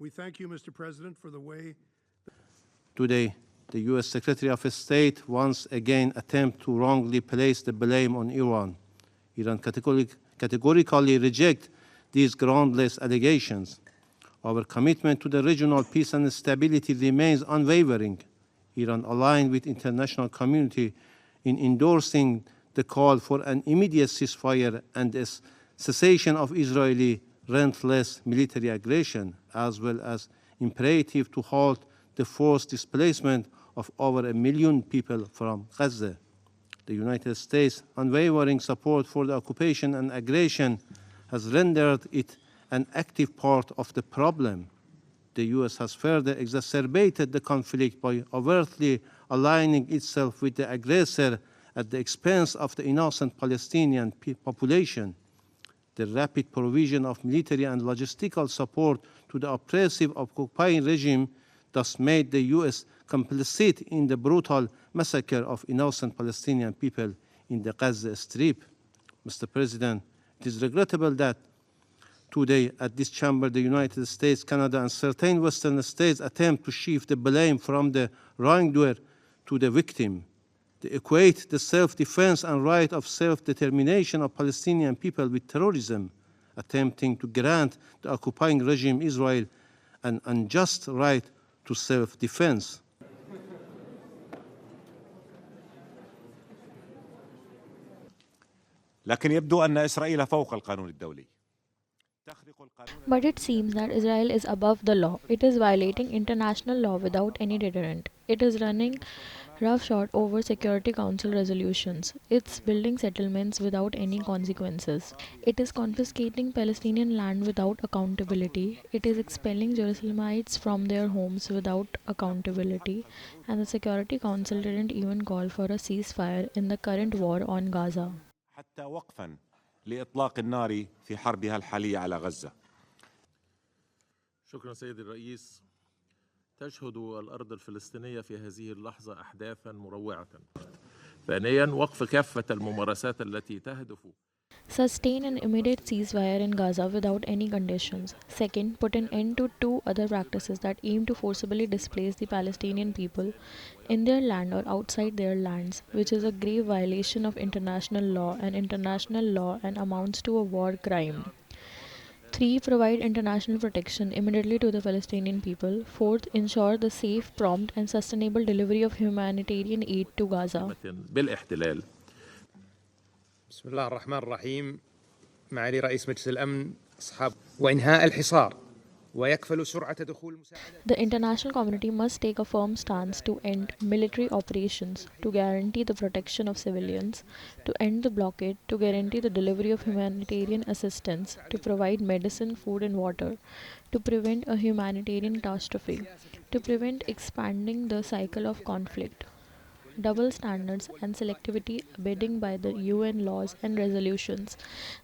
We thank you, Mr. President, for the way. Today, the U.S. Secretary of State once again attempts to wrongly place the blame on Iran. Iran categorically rejects these groundless allegations. Our commitment to the regional peace and stability remains unwavering. Iran aligned with the international community in endorsing the call for an immediate ceasefire and a cessation of Israeli relentless military aggression, as well as imperative to halt the forced displacement of over 1 million people from Gaza. The United States' unwavering support for the occupation and aggression has rendered it an active part of the problem. The U.S. has further exacerbated the conflict by overtly aligning itself with the aggressor at the expense of the innocent Palestinian population. The rapid provision of military and logistical support to the oppressive occupying regime thus made the U.S. complicit in the brutal massacre of innocent Palestinian people in the Gaza Strip. Mr. President, it is regrettable that today at this chamber the United States, Canada, and certain Western states attempt to shift the blame from the wrongdoer to the victim. They equate the self-defense and right of self-determination of Palestinian people with terrorism, attempting to grant the occupying regime Israel an unjust right to self-defense. لكن يبدو أن إسرائيل فوق القانون الدولي. But it seems that Israel is above the law. It is violating international law without any deterrent. It is running roughshod over Security Council resolutions. It's building settlements without any consequences. It is confiscating Palestinian land without accountability. It is expelling Jerusalemites from their homes without accountability. And the Security Council didn't even call for a ceasefire in the current war on Gaza. حتى وقفا لإطلاق النار في حربها الحالية على غزة. شكرا سيدي الرئيس. تشهد الأرض الفلسطينية في هذه اللحظة أحداثا مروعة. ثانيا، وقف كافة الممارسات التي تهدف Sustain an immediate ceasefire in Gaza without any conditions. Second, put an end to 2 other practices that aim to forcibly displace the Palestinian people in their land or outside their lands, which is a grave violation of international law and amounts to a war crime. 3. Provide international protection immediately to the Palestinian people. 4th, ensure the safe, prompt and sustainable delivery of humanitarian aid to Gaza. بالاحتلال. بسم الله الرحمن الرحيم. معالي رئيس مجلس الأمن أصحاب وإنهاء الحصار ويكفل سرعة دخول مساعدات. The international community must take a firm stance to end military operations, to guarantee the protection of civilians, to end the blockade, to guarantee the delivery of humanitarian assistance, to provide medicine, food and water, to prevent a humanitarian catastrophe, to prevent expanding the cycle of conflict. Double standards and selectivity abiding by the UN laws and resolutions.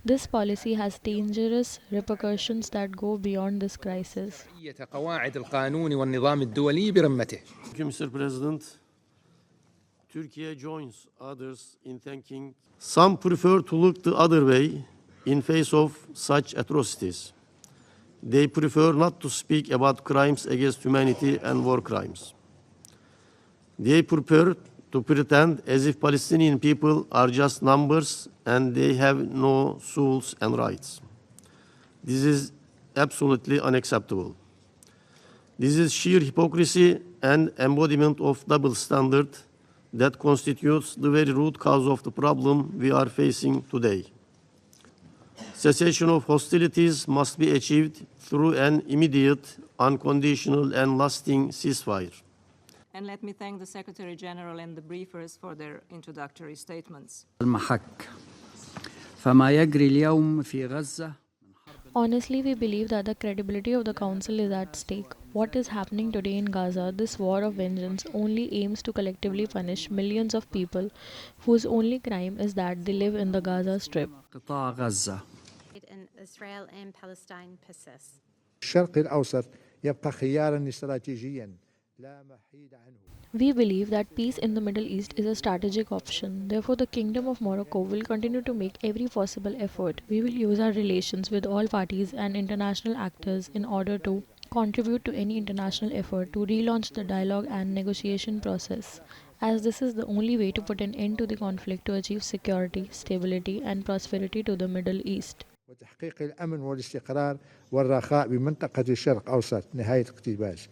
This policy has dangerous repercussions that go beyond this crisis. قواعد القانون والنظام الدولي برمته. Thank you, Mr. President. Turkey joins others in thanking. Some prefer to look the other way in face of such atrocities. They prefer not to speak about crimes against humanity and war crimes. They prefer to pretend as if Palestinian people are just numbers and they have no souls and rights. This is absolutely unacceptable. This is sheer hypocrisy and embodiment of double standard that constitutes the very root cause of the problem we are facing today. Cessation of hostilities must be achieved through an immediate, unconditional and lasting ceasefire. And let me thank the Secretary General and the briefers for their introductory statements. Honestly, we believe that the credibility of the Council is at stake. What is happening today in Gaza, this war of vengeance, only aims to collectively punish millions of people whose only crime is that they live in the Gaza Strip. In Israel and Palestine persists. الشرق الأوسط يبقى خياراً استراتيجياً. We believe that peace in the Middle East is a strategic option. Therefore, the Kingdom of Morocco will continue to make every possible effort. We will use our relations with all parties and international actors in order to contribute to any international effort to relaunch the dialogue and negotiation process, as this is the only way to put an end to the conflict to achieve security, stability, and prosperity to the Middle East. وتحقيق الأمن والاستقرار والرخاء بمنطقة الشرق الأوسط. نهاية اقتباس.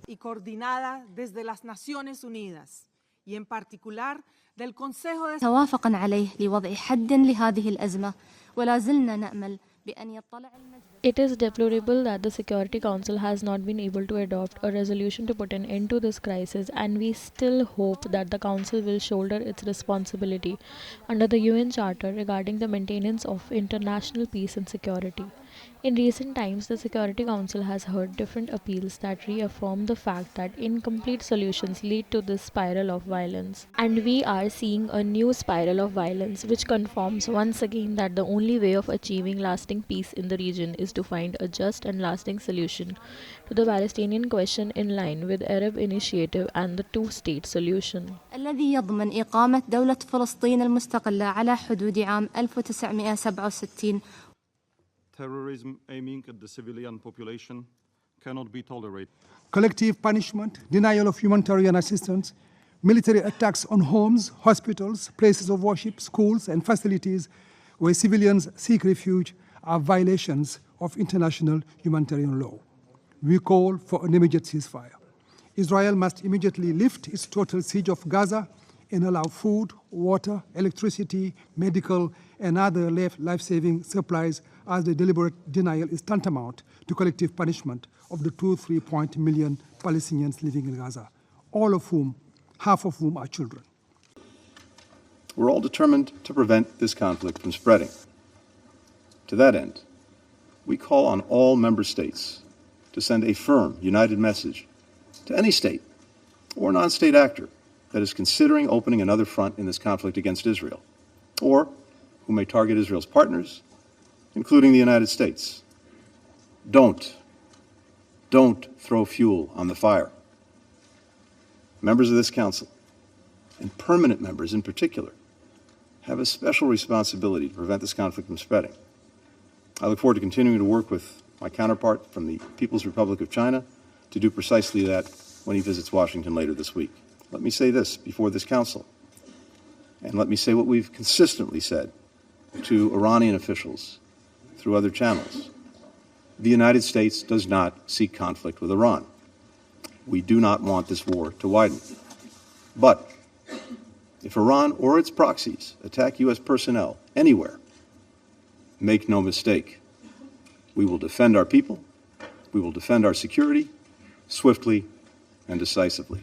Y coordinada desde las Naciones Unidas y en particular del Consejo de توافقا عليه لوضع حد لهذه الأزمة ولا زلنا نأمل بأن يطلع It is deplorable that the Security Council has not been able to adopt a resolution to put an end to this crisis, and we still hope that the Council will shoulder its responsibility under the UN Charter regarding the maintenance of international peace and security. In recent times, the Security Council has heard different appeals that reaffirm the fact that incomplete solutions lead to this spiral of violence. And we are seeing a new spiral of violence, which confirms once again that the only way of achieving lasting peace in the region is to find a just and lasting solution to the Palestinian question in line with Arab Initiative and the two-state solution. الذي يضمن إقامة دولة فلسطين المستقلة على حدود عام 1967. Terrorism aiming at the civilian population cannot be tolerated. Collective punishment, denial of humanitarian assistance, military attacks on homes, hospitals, places of worship, schools, and facilities where civilians seek refuge are violations of international humanitarian law. We call for an immediate ceasefire. Israel must immediately lift its total siege of Gaza and allow food, water, electricity, medical, and other life-saving supplies, as the deliberate denial is tantamount to collective punishment of the 2-3 million Palestinians living in Gaza, half of whom are children. We're all determined to prevent this conflict from spreading. To that end, we call on all member states to send a firm, united message to any state or non-state actor that is considering opening another front in this conflict against Israel, or who may target Israel's partners, including the United States. Don't throw fuel on the fire. Members of this council, and permanent members in particular, have a special responsibility to prevent this conflict from spreading. I look forward to continuing to work with my counterpart from the People's Republic of China to do precisely that when he visits Washington later this week. Let me say this before this council, and let me say what we've consistently said to Iranian officials through other channels. The United States does not seek conflict with Iran. We do not want this war to widen. But if Iran or its proxies attack U.S. personnel anywhere, make no mistake, we will defend our people, we will defend our security, swiftly and decisively.